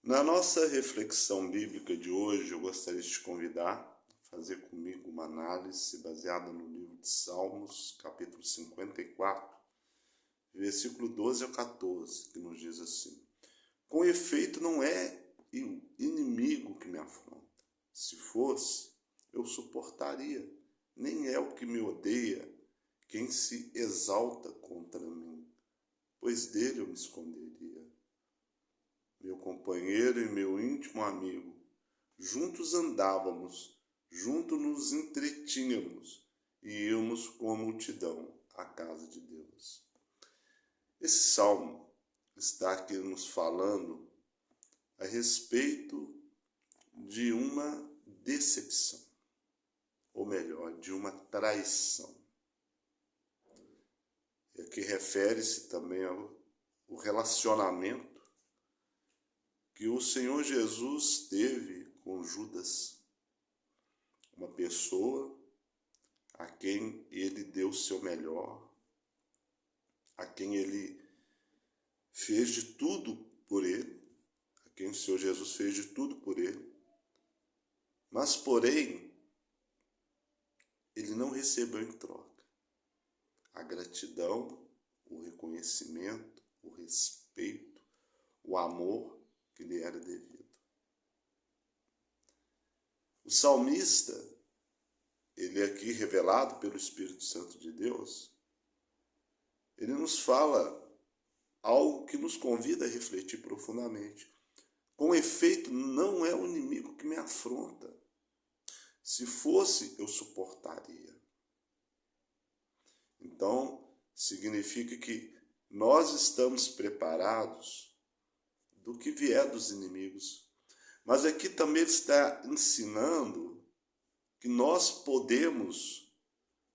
Na nossa reflexão bíblica de hoje, eu gostaria de te convidar a fazer comigo uma análise baseada no livro de Salmos, capítulo 54, versículo 12 ao 14, que nos diz assim: Com efeito, não é o inimigo que me afronta. Se fosse, eu suportaria. Nem é o que me odeia quem se exalta contra mim, pois dele eu me esconderia. Meu companheiro e meu íntimo amigo, juntos andávamos, juntos nos entretínhamos e íamos com a multidão à casa de Deus. Esse salmo está aqui nos falando a respeito de uma decepção, ou melhor, de uma traição. E aqui refere-se também ao relacionamento que o Senhor Jesus teve com Judas, uma pessoa a quem ele deu o seu melhor, a quem ele fez de tudo por ele, a quem o Senhor Jesus fez de tudo por ele, mas porém, ele não recebeu em troca a gratidão, o reconhecimento, o respeito, o amor que lhe era devido. O salmista, ele aqui revelado pelo Espírito Santo de Deus, ele nos fala algo que nos convida a refletir profundamente. Com efeito, não é o inimigo que me afronta. Se fosse, eu suportaria. Então, significa que nós estamos preparados do que vier dos inimigos. Mas aqui também ele está ensinando que nós podemos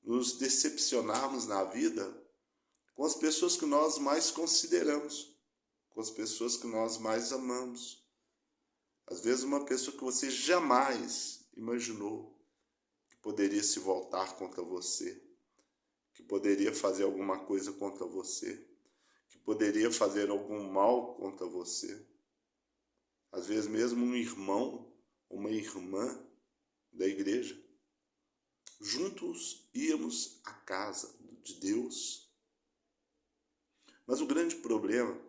nos decepcionarmos na vida com as pessoas que nós mais consideramos, com as pessoas que nós mais amamos. Às vezes uma pessoa que você jamais imaginou que poderia se voltar contra você, que poderia fazer alguma coisa contra você, que poderia fazer algum mal contra você. Às vezes mesmo um irmão, uma irmã da igreja. Juntos íamos à casa de Deus. Mas o grande problema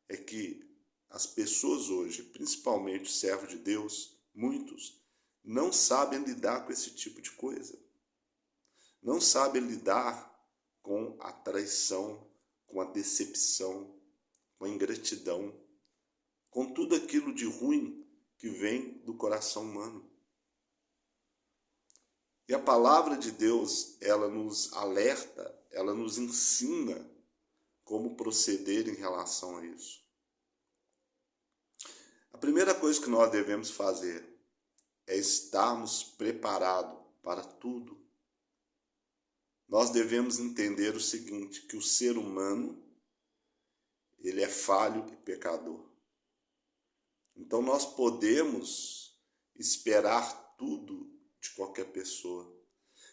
é que as pessoas hoje, principalmente os servos de Deus, muitos, não sabem lidar com esse tipo de coisa. Não sabem lidar com a traição, com a decepção, com a ingratidão, com tudo aquilo de ruim que vem do coração humano. E a palavra de Deus, ela nos alerta, ela nos ensina como proceder em relação a isso. A primeira coisa que nós devemos fazer é estarmos preparados para tudo. Nós devemos entender o seguinte, que o ser humano, ele é falho e pecador. Então nós podemos esperar tudo de qualquer pessoa.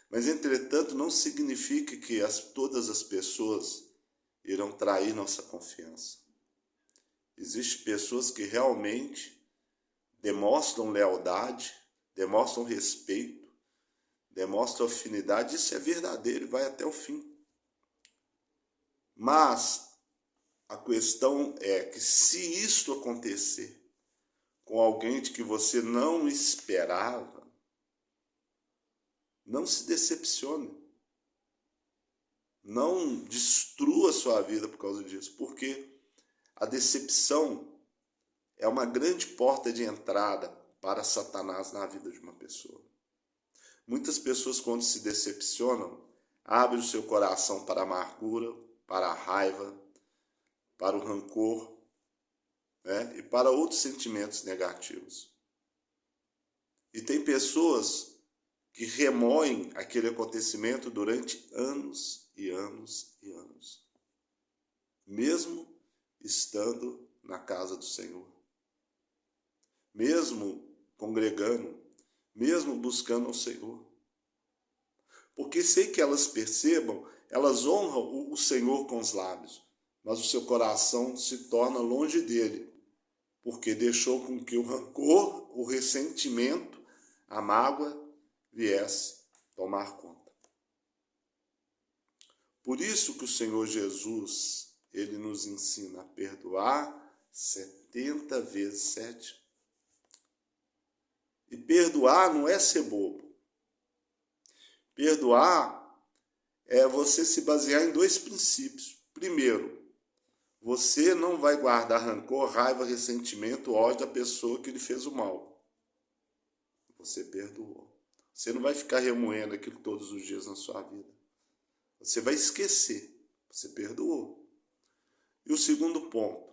Mas, entretanto, não significa que todas as pessoas irão trair nossa confiança. Existem pessoas que realmente demonstram lealdade, demonstram respeito, demonstram afinidade. Isso é verdadeiro e vai até o fim. Mas a questão é que se isto acontecer com alguém de que você não esperava, não se decepcione. Não destrua sua vida por causa disso, porque a decepção é uma grande porta de entrada para Satanás na vida de uma pessoa. Muitas pessoas, quando se decepcionam, abrem o seu coração para a amargura, para a raiva, para o rancor, né? E para outros sentimentos negativos. E tem pessoas que remoem aquele acontecimento durante anos e anos e anos, mesmo estando na casa do Senhor, mesmo congregando, mesmo buscando ao Senhor. Porque sei que elas percebam, elas honram o Senhor com os lábios, mas o seu coração se torna longe dele. porque deixou com que o rancor, o ressentimento, a mágoa viesse tomar conta. Por isso que o Senhor Jesus, ele nos ensina a perdoar 70 vezes 7. E perdoar não é ser bobo. Perdoar é você se basear em 2 princípios. Primeiro, você não vai guardar rancor, raiva, ressentimento, ódio da pessoa que lhe fez o mal. Você perdoou. Você não vai ficar remoendo aquilo todos os dias na sua vida. Você vai esquecer. Você perdoou. E o segundo ponto,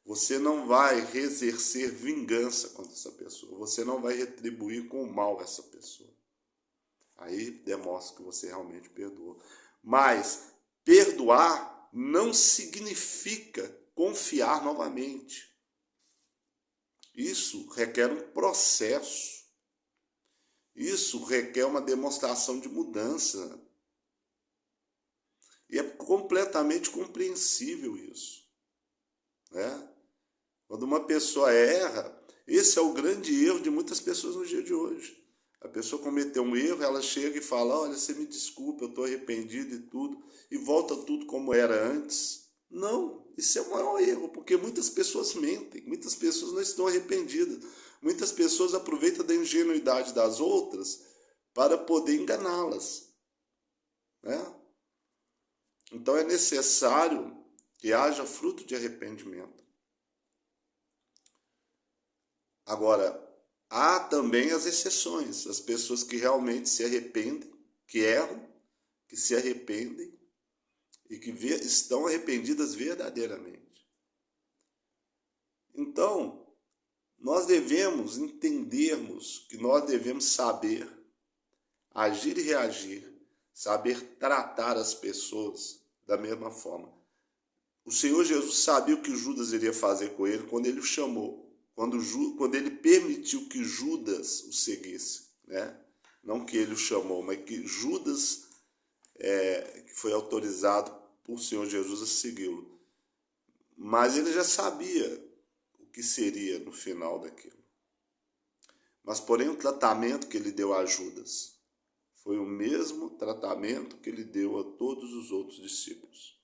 você não vai exercer vingança contra essa pessoa. Você não vai retribuir com o mal essa pessoa. Aí demonstra que você realmente perdoou. Mas perdoar não significa confiar novamente. Isso requer um processo. Isso requer uma demonstração de mudança. E é completamente compreensível isso, né? Quando uma pessoa erra, esse é o grande erro de muitas pessoas no dia de hoje. A pessoa cometeu um erro, ela chega e fala, olha, você me desculpa, eu estou arrependido e tudo, e volta tudo como era antes. Não, isso é o maior erro, porque muitas pessoas mentem, muitas pessoas não estão arrependidas, muitas pessoas aproveitam da ingenuidade das outras para poder enganá-las, né? Então é necessário que haja fruto de arrependimento. Agora, há também as exceções, as pessoas que realmente se arrependem, que erram, que se arrependem e que estão arrependidas verdadeiramente. Então, nós devemos entendermos que nós devemos saber agir e reagir, saber tratar as pessoas da mesma forma. O Senhor Jesus sabia o que Judas iria fazer com ele quando ele o chamou, quando ele permitiu que Judas o seguisse, né? Não que ele o chamou, mas que Judas que foi autorizado por Senhor Jesus a segui-lo. Mas ele já sabia o que seria no final daquilo. Mas, porém, o tratamento que ele deu a Judas foi o mesmo tratamento que ele deu a todos os outros discípulos.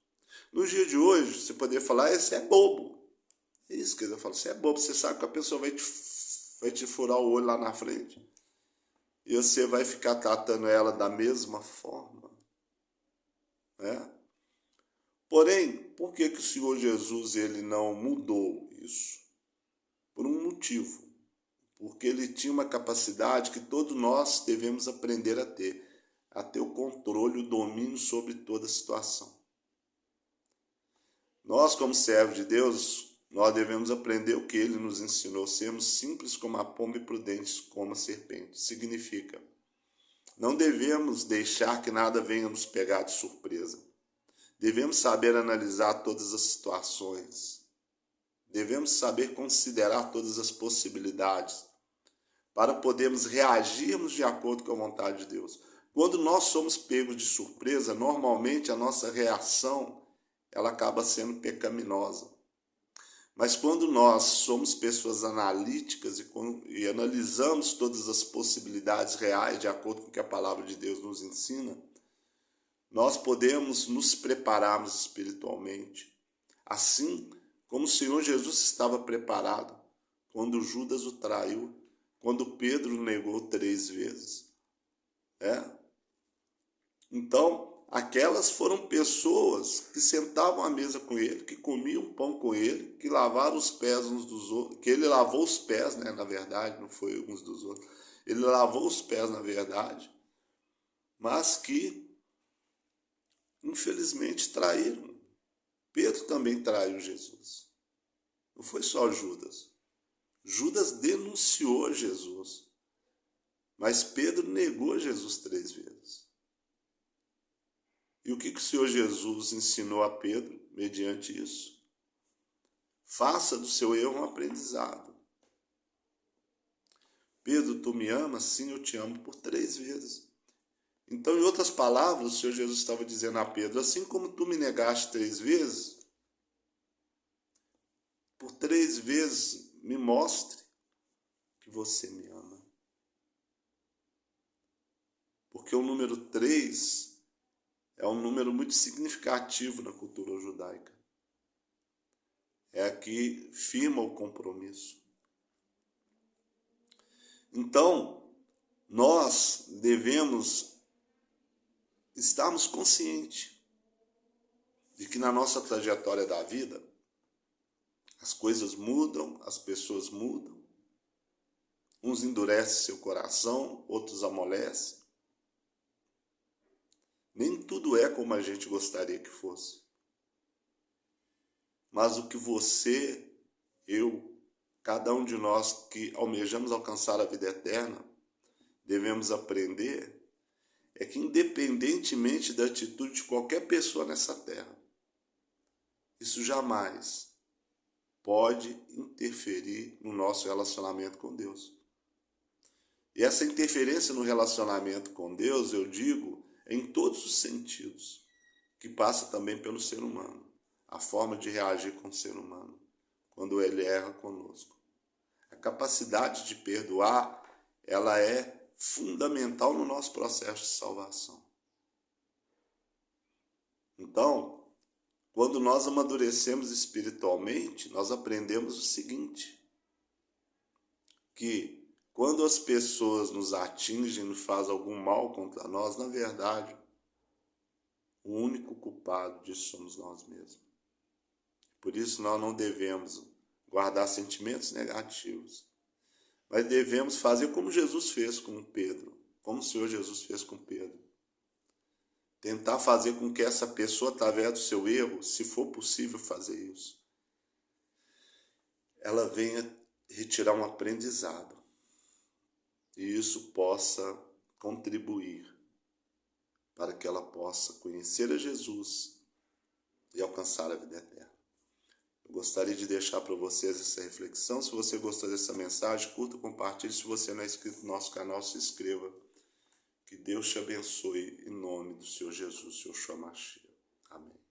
No dia de hoje, você poderia falar, esse é bobo. É isso que eu falo, você é bobo, você sabe que a pessoa vai te furar o olho lá na frente. E você vai ficar tratando ela da mesma forma. Né? Porém, por que o Senhor Jesus ele não mudou isso? Por um motivo. Porque ele tinha uma capacidade que todos nós devemos aprender a ter o controle, o domínio sobre toda a situação. Nós, como servos de Deus, nós devemos aprender o que ele nos ensinou, sermos simples como a pomba e prudentes como a serpente. Significa, não devemos deixar que nada venha nos pegar de surpresa. Devemos saber analisar todas as situações. Devemos saber considerar todas as possibilidades para podermos reagirmos de acordo com a vontade de Deus. Quando nós somos pegos de surpresa, normalmente a nossa reação ela acaba sendo pecaminosa. Mas quando nós somos pessoas analíticas e analisamos todas as possibilidades reais de acordo com o que a palavra de Deus nos ensina, nós podemos nos prepararmos espiritualmente, assim como o Senhor Jesus estava preparado quando Judas o traiu, quando Pedro o negou 3 vezes. Então, aquelas foram pessoas que sentavam à mesa com ele, que comiam pão com ele, que lavaram os pés uns dos outros, que ele lavou os pés, né, na verdade, não foi uns dos outros, ele lavou os pés, na verdade, mas que, infelizmente, traíram. Pedro também traiu Jesus. Não foi só Judas. Judas denunciou Jesus, mas Pedro negou Jesus 3 vezes. E o que o Senhor Jesus ensinou a Pedro mediante isso? Faça do seu erro um aprendizado. Pedro, tu me amas? Sim, eu te amo por 3 vezes. Então, em outras palavras, o Senhor Jesus estava dizendo a Pedro, assim como tu me negaste 3 vezes, por 3 vezes, me mostre que você me ama. Porque o número 3 é um número muito significativo na cultura judaica. É a que firma o compromisso. Então, nós devemos estarmos conscientes de que na nossa trajetória da vida, as coisas mudam, as pessoas mudam, uns endurecem seu coração, outros amolecem. Nem tudo é como a gente gostaria que fosse. Mas o que você, eu, cada um de nós que almejamos alcançar a vida eterna, devemos aprender é que, independentemente da atitude de qualquer pessoa nessa terra, isso jamais pode interferir no nosso relacionamento com Deus. E essa interferência no relacionamento com Deus, eu digo, é em todos os sentidos, que passa também pelo ser humano, a forma de reagir com o ser humano, quando ele erra conosco. A capacidade de perdoar, ela é fundamental no nosso processo de salvação. Então, quando nós amadurecemos espiritualmente, nós aprendemos o seguinte, que quando as pessoas nos atingem e fazem algum mal contra nós, na verdade, o único culpado disso somos nós mesmos. Por isso nós não devemos guardar sentimentos negativos, mas devemos fazer como Jesus fez com Pedro, como o Senhor Jesus fez com Pedro. Tentar fazer com que essa pessoa, através do seu erro, se for possível fazer isso, ela venha retirar um aprendizado e isso possa contribuir para que ela possa conhecer a Jesus e alcançar a vida eterna. Eu gostaria de deixar para vocês essa reflexão. Se você gostou dessa mensagem, curta, compartilhe. Se você não é inscrito no nosso canal, se inscreva. Que Deus te abençoe em nome do Senhor Jesus, Yeshua Mashiach. Amém.